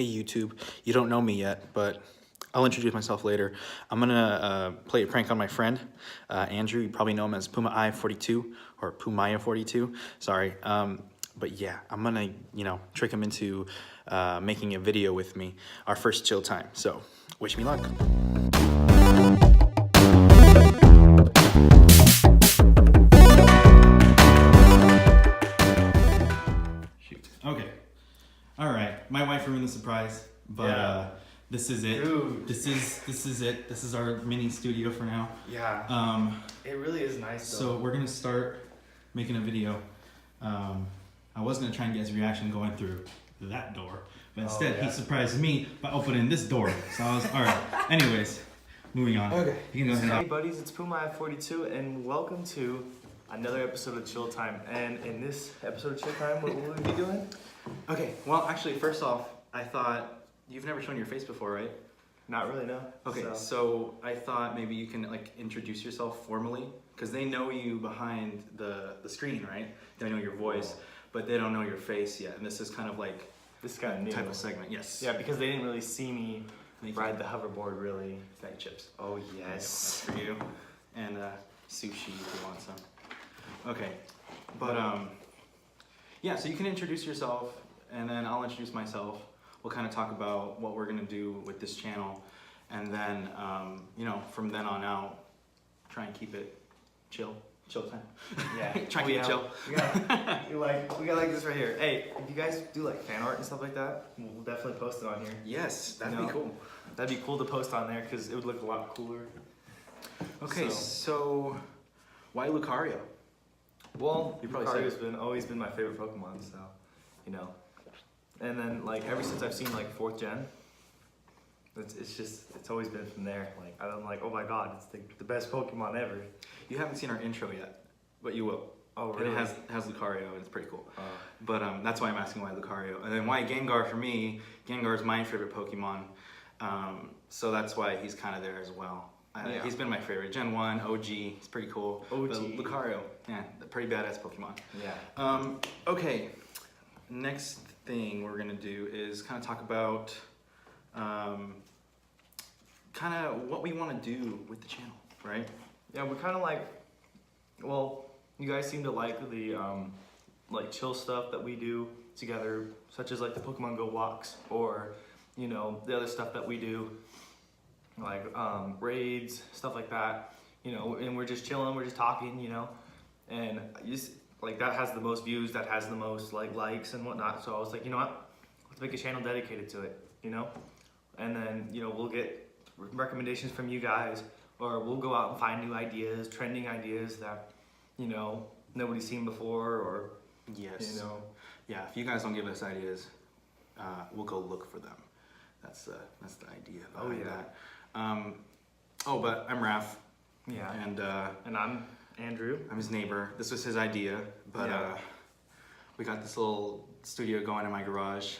Hey YouTube, you don't know me yet, but I'll introduce myself later. I'm gonna play a prank on my friend, Andrew. You probably know him as Puma I-42 or Pumaya-42, sorry. But yeah, I'm gonna, trick him into making a video with me, our first chill time. So, wish me luck. Shoot, okay. All right, my wife ruined the surprise, but Yeah. This is it. Dude. This is it. This is our mini studio for now. Yeah. It really is nice though. So we're gonna start making a video. I was gonna try and get his reaction going through that door, but instead he surprised me by opening this door. So I was all right. Anyways, moving on. Okay. You can go ahead. Hey buddies, it's Puma I-42 and welcome to another episode of Chill Time. And in this episode of Chill Time, what will we be doing? Okay. Well, actually, first off, I thought you've never shown your face before, right? Not really, no. Okay, so I thought maybe you can like introduce yourself formally, because they know you behind the screen, right? They know your voice, but they don't know your face yet. And this is kind of like This is kind of new. type of segment. Yes. Yeah, because they didn't really see me ride the hoverboard really. Bag of chips. Oh That's yes. for you. And sushi if you want some. Okay, but yeah. So you can introduce yourself, and then I'll introduce myself. We'll kind of talk about what we're gonna do with this channel, and then from then on out, try and keep it chill time. Yeah. Try and keep it chill. We got like this right here. Hey, if you guys do like fan art and stuff like that, we'll definitely post it on here. Yes, that'd be cool. That'd be cool to post on there because it would look a lot cooler. Okay, so why Lucario? Well, You probably said Lucario's always been my favorite Pokemon, so And then like ever since I've seen like 4th gen, it's always been from there. Like I'm like, oh my god, it's the best Pokemon ever. You haven't seen our intro yet, but you will. Oh And really? it has Lucario, and it's pretty cool. But that's why I'm asking why Lucario. And then why Gengar for me. Gengar is my favorite Pokemon. So that's why he's kind of there as well. Yeah. He's been my favorite. Gen 1, OG, he's pretty cool. OG. But Lucario, yeah, pretty badass Pokemon. Yeah. Okay, next thing we're gonna do is kind of talk about kind of what we want to do with the channel, right? Yeah, we're kind of like, well, you guys seem to like the like chill stuff that we do together, such as like the Pokemon Go walks, or the other stuff that we do, like raids, stuff like that. And we're just chilling, we're just talking, and like that has the most views, that has the most like likes and whatnot. So I was like, you know what, let's make a channel dedicated to it, and then we'll get recommendations from you guys, or we'll go out and find new ideas, trending ideas that nobody's seen before, or yes, yeah. If you guys don't give us ideas, we'll go look for them. That's the idea behind that. But I'm Raph. Yeah. And I'm Andrew. I'm his neighbor. This was his idea, but we got this little studio going in my garage.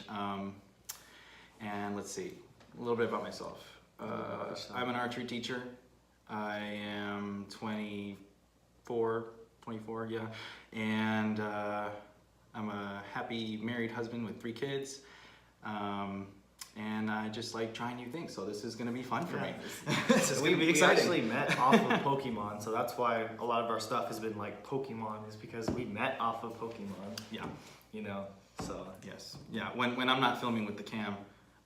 And let's see, a little bit about myself. I'm an archery teacher. I am 24, yeah. And I'm a happy married husband with 3 kids. And I just like trying new things, so this is gonna be fun for me. This is gonna be exciting. We actually met off of Pokemon, so that's why a lot of our stuff has been like Pokemon, is because we met off of Pokemon. Yeah. So yes. Yeah, when I'm not filming with the cam,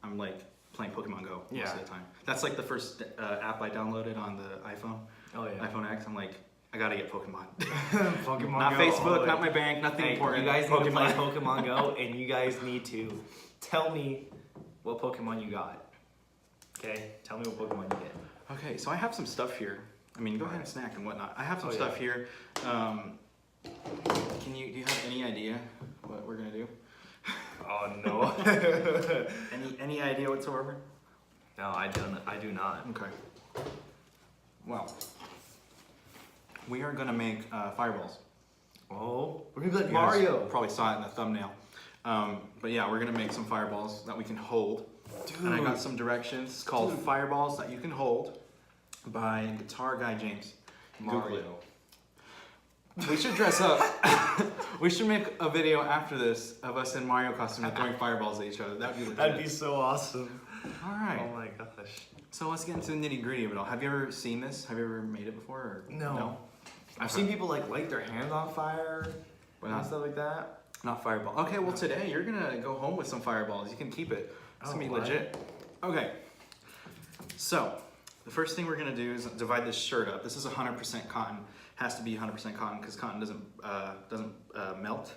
I'm like playing Pokemon Go most of the time. That's like the first app I downloaded on the iPhone. Oh yeah. iPhone X. I'm like, I gotta get Pokemon. Pokemon Not Go, Facebook, not my bank, nothing important. You guys need to play Pokemon Go, and you guys need to tell me what Pokemon you got. Okay? Tell me what Pokemon you get. Okay, so I have some stuff here. I mean, go ahead and snack and whatnot. I have some stuff here. Do you have any idea what we're gonna do? Oh no. Any idea whatsoever? No, I do not. Okay. Well, we are gonna make fireballs. Oh, we're gonna be like You guys Mario. probably saw it in the thumbnail. But yeah, we're gonna make some fireballs that we can hold. Dude. And I got some directions. It's called Fireballs That You Can Hold by Guitar Guy James. Google it. Mario. We should dress up. We should make a video after this of us in Mario costume and throwing fireballs at each other. That'd be legit. That'd be so awesome. All right. Oh my gosh. So let's get into the nitty gritty of it all. Have you ever seen this? Have you ever made it before? Or No. I've seen people like light their hands on fire and stuff like that. Not fireball. Okay, well today you're gonna go home with some fireballs. You can keep it. It's gonna be legit. Okay. So the first thing we're gonna do is divide this shirt up. This is 100% cotton. Has to be 100% cotton because cotton doesn't melt.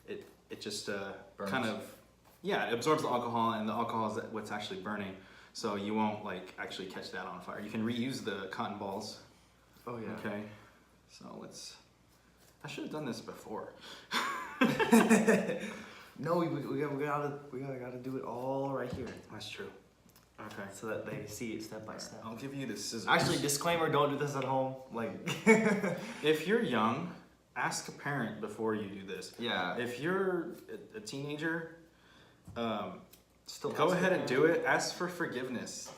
It just kind of it absorbs the alcohol, and the alcohol is what's actually burning. So you won't like actually catch that on fire. You can reuse the cotton balls. Oh yeah. Okay. So I should have done this before. No, we gotta do it all right here. That's true. Okay. So that they see it step by step. I'll give you the scissors. Actually, disclaimer: don't do this at home. Like, if you're young, ask a parent before you do this. yeah. If you're a teenager, Still go ahead and do it. Ask for forgiveness.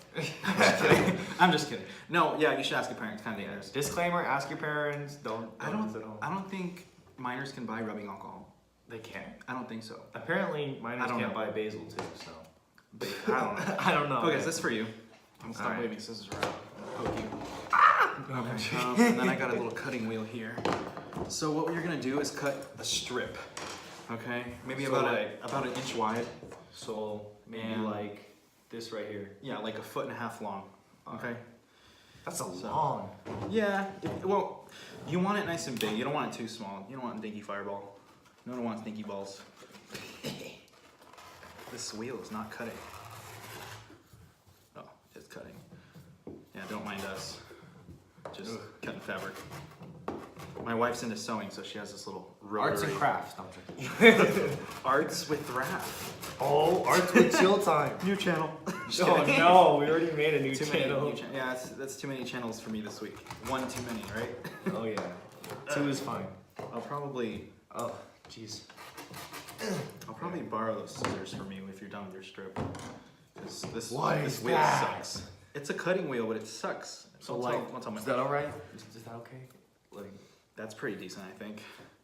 I'm just kidding. No, yeah, you should ask a parent. It's kind of dangerous. Disclaimer: ask your parents. Don't do this at home. I don't think minors can buy rubbing alcohol. They can't. I don't think so. Apparently, minors can't buy basil too. So. I don't know. I don't know. Okay, so this is for you. I'm gonna stop Alright. waving scissors around. Poke you. Okay. And then I got a little cutting wheel here. So what you're gonna do is cut a strip. Okay, maybe So about an inch wide. So maybe And- like this right here. Yeah, like 1.5 feet long. Okay. That's a long. Yeah. Well, you want it nice and big. You don't want it too small. You don't want a dinky fireball. No one wants dinky balls. This wheel is not cutting. Oh, it's cutting. Yeah, don't mind us. Just cutting fabric. My wife's into sewing, so she has this little rotary. Arts and crafts. No, I'm joking. Arts with Raph. Oh, arts with chill time. New channel. Oh no, we already made a new Too channel. many. Yeah, that's too many channels for me this week. One too many, right? Oh yeah. 2 is fine. I'll probably Jeez. borrow those scissors for me if you're done with your strip. Because this is wheel that? sucks. It's a cutting wheel, but it sucks. So Don't like, tell my is that all right? Is that okay? Like, That's pretty decent, I think.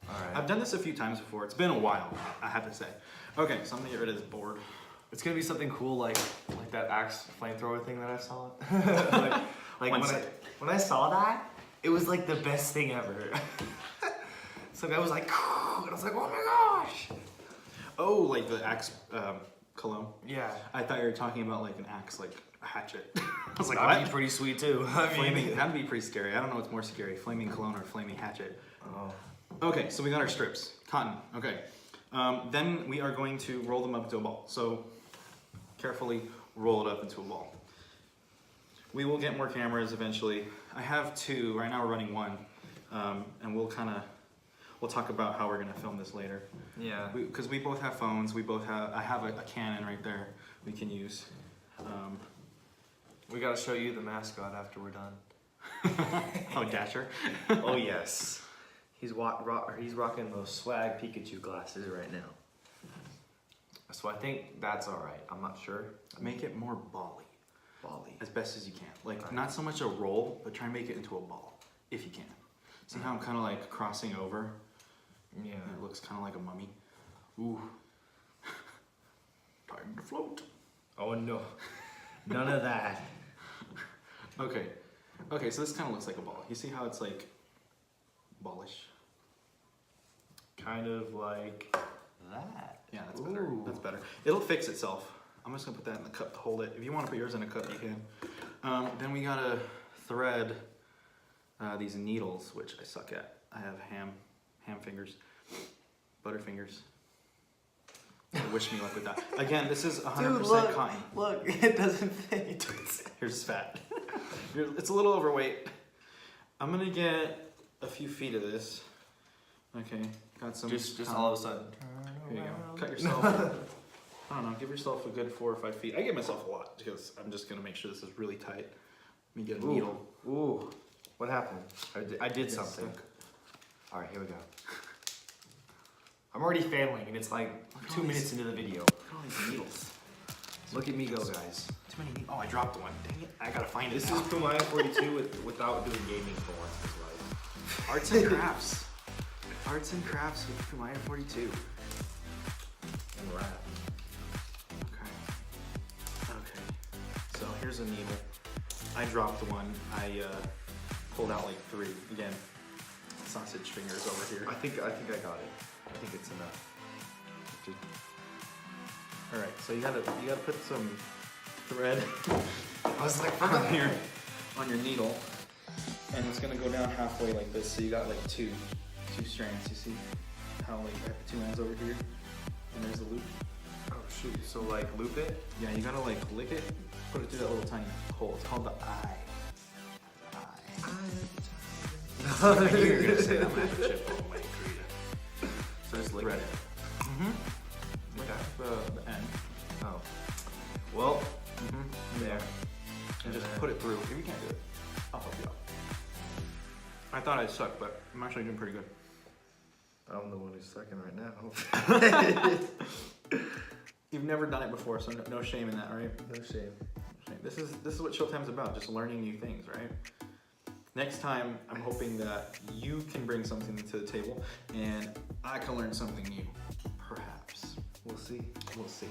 all right. I've done this a few times before. It's been a while, I have to say. Okay, so I'm gonna get rid of this board. It's gonna be something cool like that axe flamethrower thing that I saw. like One when second. when I saw that, it was like the best thing ever. Some guy was like, and I was like, oh my gosh. Oh, like the axe cologne. Yeah. I thought you were talking about like an axe, like a hatchet. I was like, That'd be what? pretty sweet too. I mean, Flaming, that'd be pretty scary. I don't know what's more scary, flaming cologne or flaming hatchet. oh. Okay, so we got our strips, cotton, okay. Then we are going to roll them up into a ball. So carefully roll it up into a ball. We will get more cameras eventually. I have 2, right now we're running 1. And we'll talk about how we're gonna film this later. Yeah. Because we both have phones, I have a Canon right there we can use. We gotta show you the mascot after we're done. Oh, Dasher. Oh yes. He's rocking those swag Pikachu glasses right now. So I think that's all right. I'm not sure. Make it more bally, Bali. as best as you can. Like, not so much a roll, but try and make it into a ball, if you can. See how I'm kind of like crossing over? Yeah. And it looks kind of like a mummy. Ooh. Time to float. Oh no. None of that. Okay. Okay, so this kind of looks like a ball. You see how it's like ballish? Kind of like that. Yeah, that's better. Ooh. That's better. It'll fix itself. I'm just gonna put that in the cup to hold it. If you want to put yours in a cup, you can. Then we gotta thread these needles, which I suck at. I have ham fingers, butter fingers. Wish me luck with that. Again, this is 100% cotton. Look, it doesn't fit. Here's fat. It's a little overweight. I'm gonna get a few feet of this. Okay, got some. Just all of a sudden. Here you go. Cut yourself. I don't know. Give yourself a good 4 or 5 feet. I give myself a lot because I'm just gonna make sure this is really tight. Let me get a needle. Ooh. What happened? I did It's something. stuck. All right, here we go. I'm already failing, and it's like Look at 2 all minutes these- into the video. Look at all these needles. Look at me go, guys. Too many needles. Oh, I dropped one. Dang it. I gotta find it. This now. is Pumaya 42 without doing gaming for once in his life. Arts and crafts. Arts and crafts with Kumaya 42. And wrap. Okay, so here's a needle. I dropped one. I pulled out like 3. Again, sausage fingers over here. I think I got it. I think it's enough. All right, so you gotta put some thread I was like, on your needle, and it's gonna go down halfway like this. So you got like two strands. You see how like I have 2 ends over here, and there's the loop. oh shoot. So like loop it. Yeah, you gotta like lick it, put it through that little tiny hole. It's called the eye. I knew you were gonna say that. I'm gonna have to chip away for you. So just lick Thread it. it. Mm-hmm. Lick the end. Oh. Well, There. And just put it through. If you can't do it, I'll help you out. I thought I sucked, but I'm actually doing pretty good. I'm the one who's sucking right now. You've never done it before, so no shame in that, right? No shame. This is what Showtime's about, just learning new things, right? Next time, I'm hoping that you can bring something to the table, and I can learn something new. Perhaps. We'll see. We'll see.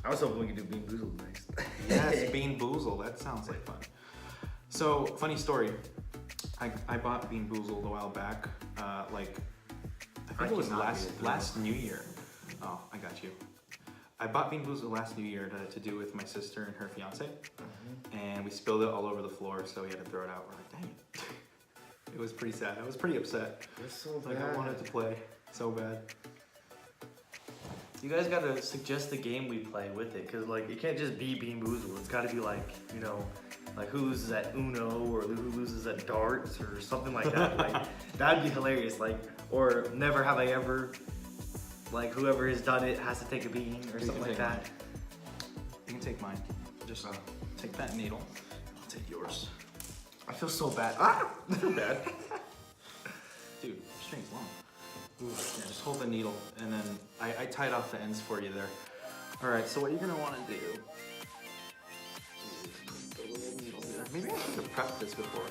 I was hoping we could do Bean Boozled next. Yes, Bean Boozled. That sounds like fun. So, funny story. I bought Bean Boozled a while back. I think it was last New Year. Oh, I got you. I bought Bean Boozled last New Year to do with my sister and her fiance, and we spilled it all over the floor, so we had to throw it out. We're like, dang it. It was pretty sad. I was pretty upset. It's so Like I wanted to play so bad. You guys gotta suggest the game we play with it, cause like it can't just be Bean Boozled. It's gotta be like, you know, like who loses at Uno or who loses at darts or something like that. Like that'd be hilarious. Like or never have I ever. Like whoever has done it has to take a bean or You something can like take that. You can take mine. Just take that needle. I'll take yours. I feel so bad. Ah! Too bad. Dude, the string's long. Ooh, yeah, just hold the needle, and then I tied off the ends for you there. All right, so what you're gonna want to do is put the little needle there. Maybe I should have prepped this before.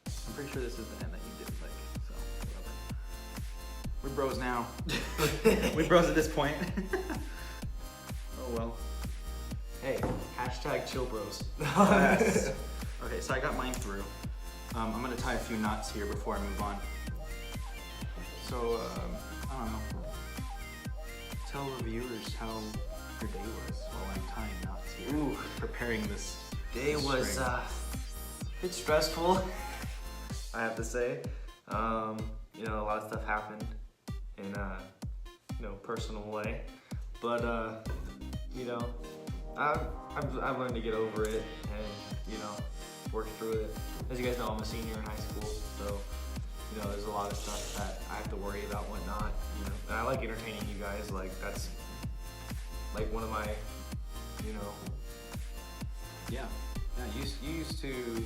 I'm pretty sure this is the end that you didn't like, so whatever. We're bros now. We're bros at this point. Oh well. Hey, hashtag chill bros. Yes. Okay, so I got mine through. I'm gonna tie a few knots here before I move on. So, I don't know. Tell the viewers how your day was while I'm tying knots here. Ooh. Preparing this Day was string. a bit stressful, I have to say. You know, a lot of stuff happened in a personal way, but you know, I've learned to get over it and work through it. As you guys know, I'm a senior in high school, so there's a lot of stuff that I have to worry about, whatnot. And I like entertaining you guys. Like that's like one of my, Yeah. You used to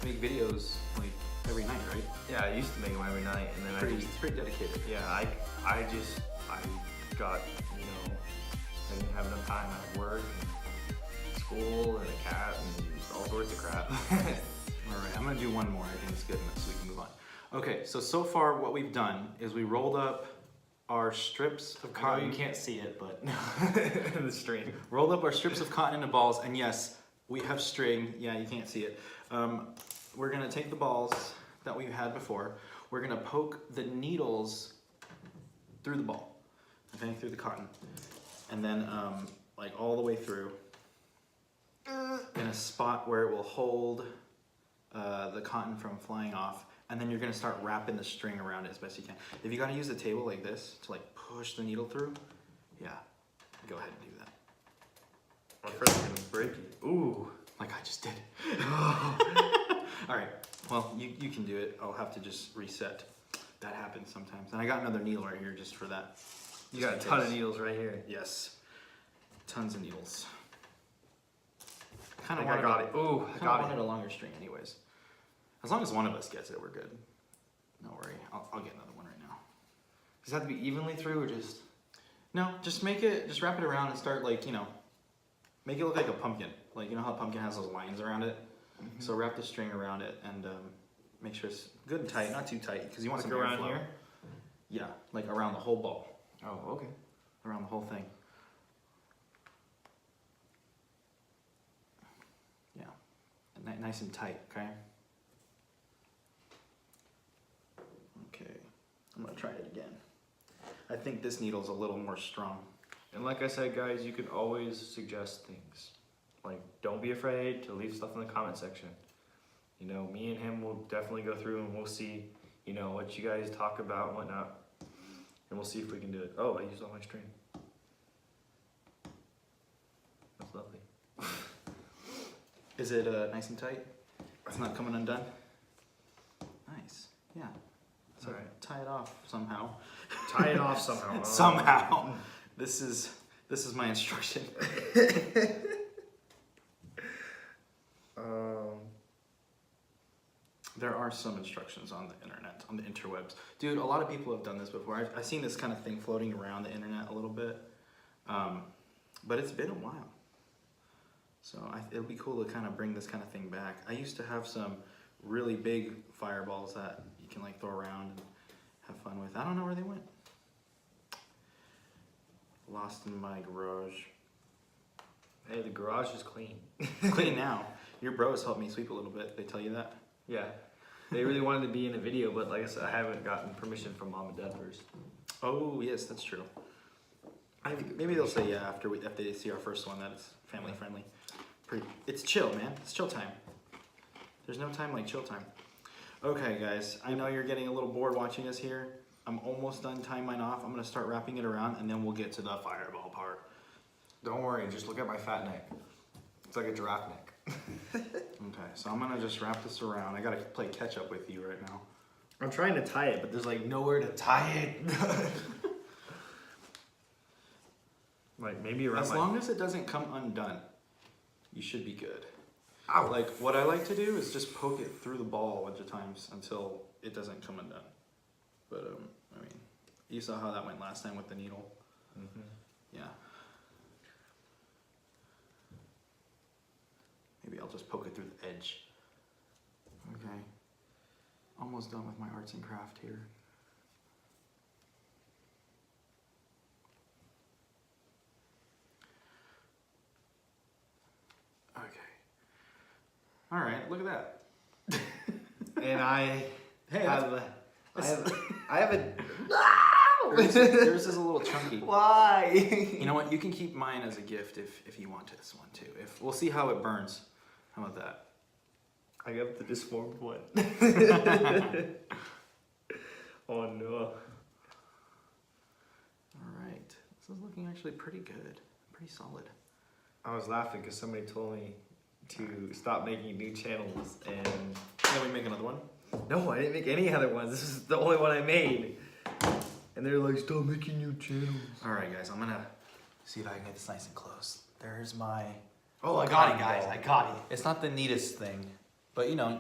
make videos like every night, right? Yeah, I used to make them every night, and then It's pretty dedicated. Yeah, I got, I didn't have enough time. I had work, and school, and a cat, and all sorts of crap. All right, I'm gonna do one more. I think it's good enough so we can move on. Okay, so far what we've done is we rolled up our strips of I know cotton. you can't see it, but the string. Rolled up our strips of cotton into balls, and yes, we have string. Yeah, you can't see it. We're gonna take the balls that we had before. We're gonna poke the needles through the ball, okay, through the cotton, and then like all the way through in a spot where it will hold the cotton from flying off, and then you're gonna start wrapping the string around it as best you can. If you gotta use the table like this to like push the needle through, yeah, go ahead and do that. I'm afraid I'm gonna break it. Ooh. Like I just did. All right, well, you can do it. I'll have to just reset. That happens sometimes. And I got another needle right here just for that. You got a ton of needles right here. Yes, tons of needles. I think I got it. Ooh, I got wanted it. a longer string anyways. As long as one of us gets it, we're good. No worry, I'll get another one right now. Does it have to be evenly through or just? No, just wrap it around and start like, make it look like a pumpkin. Like, how a pumpkin has those lines around it? Mm-hmm. So wrap the string around it and make sure it's good and tight, not too tight, because you want Like some around airflow. here? Yeah, like around the whole ball, Oh, okay. around the whole thing. Yeah, nice and tight, okay? Okay, I'm gonna try it again. I think this needle's a little more strong. And like I said, guys, you can always suggest things. Like, don't be afraid to leave stuff in the comment section. You know, me and him will definitely go through and we'll see, you know, what you guys talk about and whatnot. And we'll see if we can do it. Oh, I used all my string. That's lovely. Is it nice and tight? It's not coming undone? Nice, yeah. That's So alright. tie it off somehow. Tie it off somehow. Somehow. This is my instruction. There are some instructions on the internet, on the interwebs. Dude, a lot of people have done this before. I've seen this kind of thing floating around the internet a little bit. But it's been a while. So it'll be cool to kind of bring this kind of thing back. I used to have some really big fireballs that you can like throw around and have fun with. I don't know where they went. Lost in my garage. Hey, the garage is clean. Clean now. Your bros helped me sweep a little bit. They tell you that? Yeah. They really wanted to be in a video, but like I said, I haven't gotten permission from mom and dad first. Oh, yes, that's true. Maybe they'll say yeah after they see our first one that it's family friendly. It's chill, man. It's chill time. There's no time like chill time. Okay, guys. I know you're getting a little bored watching us here. I'm almost done tying mine off. I'm gonna start wrapping it around, and then we'll get to the fireball part. Don't worry, just look at my fat neck. It's like a giraffe neck. Okay, so I'm gonna just wrap this around. I gotta play catch up with you right now. I'm trying to tie it, but there's like nowhere to tie it. Like maybe around As my... long as it doesn't come undone, you should be good. Ow. Like what I like to do is just poke it through the ball a bunch of times until it doesn't come undone. But I mean, you saw how that went last time with the needle. Mm-hmm. Yeah. Maybe I'll just poke it through the edge. Okay. Almost done with my arts and craft here. Okay. All right, look at that. And I Hey, have a... yours is a little chunky. Why? You know what? You can keep mine as a gift if you want this one too. We'll see how it burns. How about that? I got the disformed one. Oh no. All right. This is looking actually pretty good. Pretty solid. I was laughing because somebody told me to stop making new channels, and Can we make another one? no, I didn't make any other ones. This is the only one I made. And they're like, stop making new channels. All right, guys. I'm gonna see if I can get this nice and close. There's my. Oh, I got it, guys. I got it. It's not the neatest thing, but you know,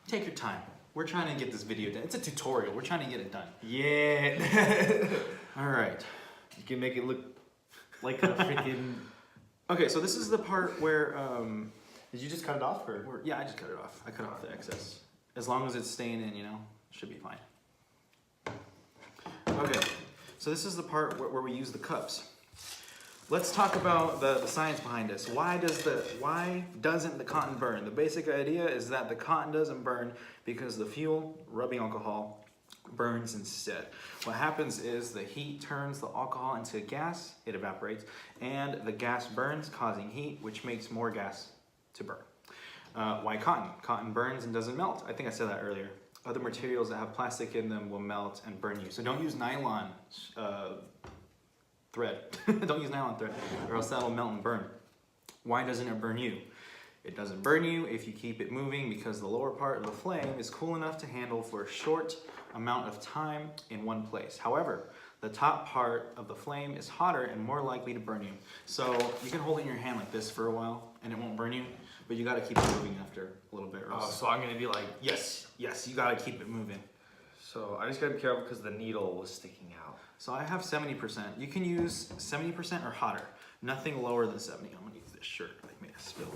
take your time. We're trying to get this video done. It's a tutorial. We're trying to get it done. Yeah. All right. You can make it look like a freaking... Okay, so this is the part where, Did you just cut it off, or? yeah, I just cut it off. I cut off the excess. As long as it's staying in, you know, should be fine. Okay, so this is the part where we use the cups. Let's talk about the science behind this. Why doesn't the cotton burn? The basic idea is that the cotton doesn't burn because the fuel, rubbing alcohol, burns instead. What happens is the heat turns the alcohol into gas, it evaporates, and the gas burns, causing heat, which makes more gas to burn. Why cotton? Cotton burns and doesn't melt. I think I said that earlier. Other materials that have plastic in them will melt and burn you. So don't use nylon thread. Don't use nylon thread, or else that'll melt and burn. Why doesn't it burn you? It doesn't burn you if you keep it moving because the lower part of the flame is cool enough to handle for a short amount of time in one place. However, the top part of the flame is hotter and more likely to burn you. So you can hold it in your hand like this for a while and it won't burn you, but you gotta keep it moving after a little bit. Or Oh, else... so I'm gonna be like... Yes, you gotta keep it moving. So I just gotta be careful because the needle was sticking out. So I have 70%. You can use 70% or hotter. Nothing lower than 70. I'm gonna use this shirt. I made a spill.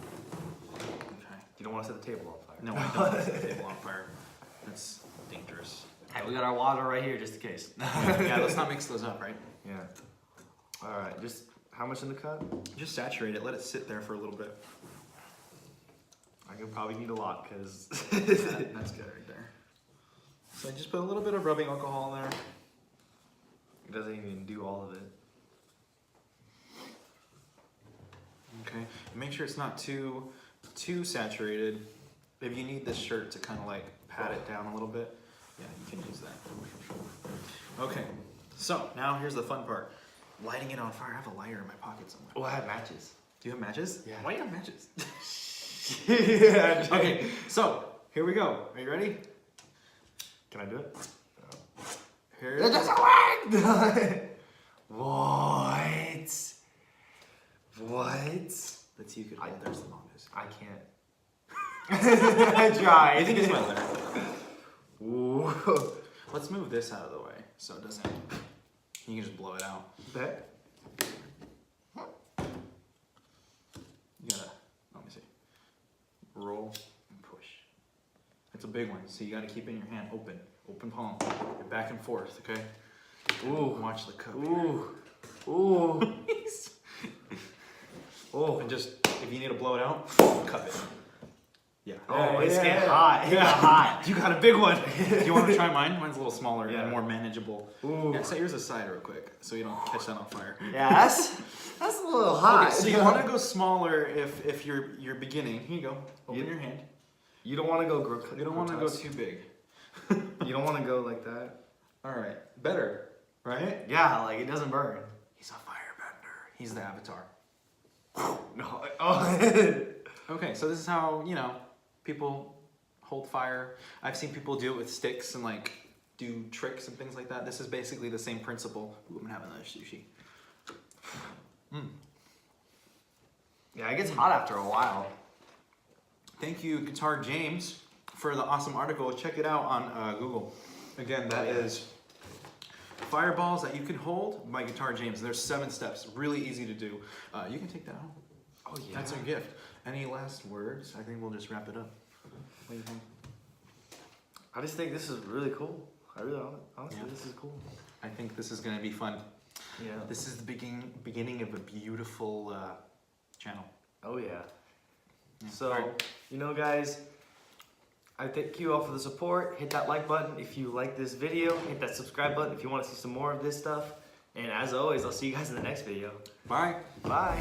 Okay. You don't want to set the table on fire. No, I don't want to set the table on fire. That's dangerous. Hey, we got our water right here just in case. Yeah, let's not mix those up, right? Yeah. All right, just how much in the cup? Just saturate it, let it sit there for a little bit. I could probably need a lot because That's good right there. So I just put a little bit of rubbing alcohol in there. it doesn't even do all of it. Okay, and make sure it's not too saturated. If you need this shirt to kind of like pat it down a little bit, yeah, you can use that. Okay, so now here's the fun part. Lighting it on fire. I have a lighter in my pocket somewhere. Oh, I have matches. Do you have matches? Yeah. Why do you have matches? Yeah. Okay, so here we go. Are you ready? Can I do it? Here It doesn't work! What? What? Let's see who could hold theirs the longest. I can't. I tried. I think it's my lighter. Ooh. Let's move this out of the way so it doesn't. You can just blow it out. Bet. You gotta, let me see. Roll and push. It's a big one, so you gotta keep it in your hand open. Open palm. And back and forth, okay? Ooh. Watch the cup. Ooh. Ooh. Oh, and just, if you need to blow it out, cup it. Yeah. Oh, it's getting yeah. hot. It got hot. You got a big one. Do you want to try mine? Mine's a little smaller Yeah. and more manageable. Ooh. Yeah, set yours aside real quick so you don't catch that on fire. Yeah, that's a little hot. Okay, so you want to go smaller if you're beginning. Here you go. Open your hand. You don't want to go. You don't want to go too big. You don't want to go like that. All right, better, right? Yeah, like it doesn't burn. He's a firebender. He's the Avatar. No. Oh. Okay, so this is how people hold fire. I've seen people do it with sticks and like do tricks and things like that. This is basically the same principle. Ooh, I'm gonna have another sushi. Yeah, it gets hot after a while. Thank you, Guitar James, for the awesome article. Check it out on Google. Again, that is Fireballs That You Can Hold by Guitar James. There's 7 steps, really easy to do. You can take that home. Oh yeah. That's our gift. Any last words? I think we'll just wrap it up. What do you think? I just think this is really cool. I really honestly, Yeah. this is cool. I think this is gonna be fun. Yeah. This is the beginning of a beautiful channel. Oh yeah. Yeah. So, Alright. guys, I thank you all for the support. Hit that like button if you like this video. Hit that subscribe button if you want to see some more of this stuff. And as always, I'll see you guys in the next video. Bye. Bye.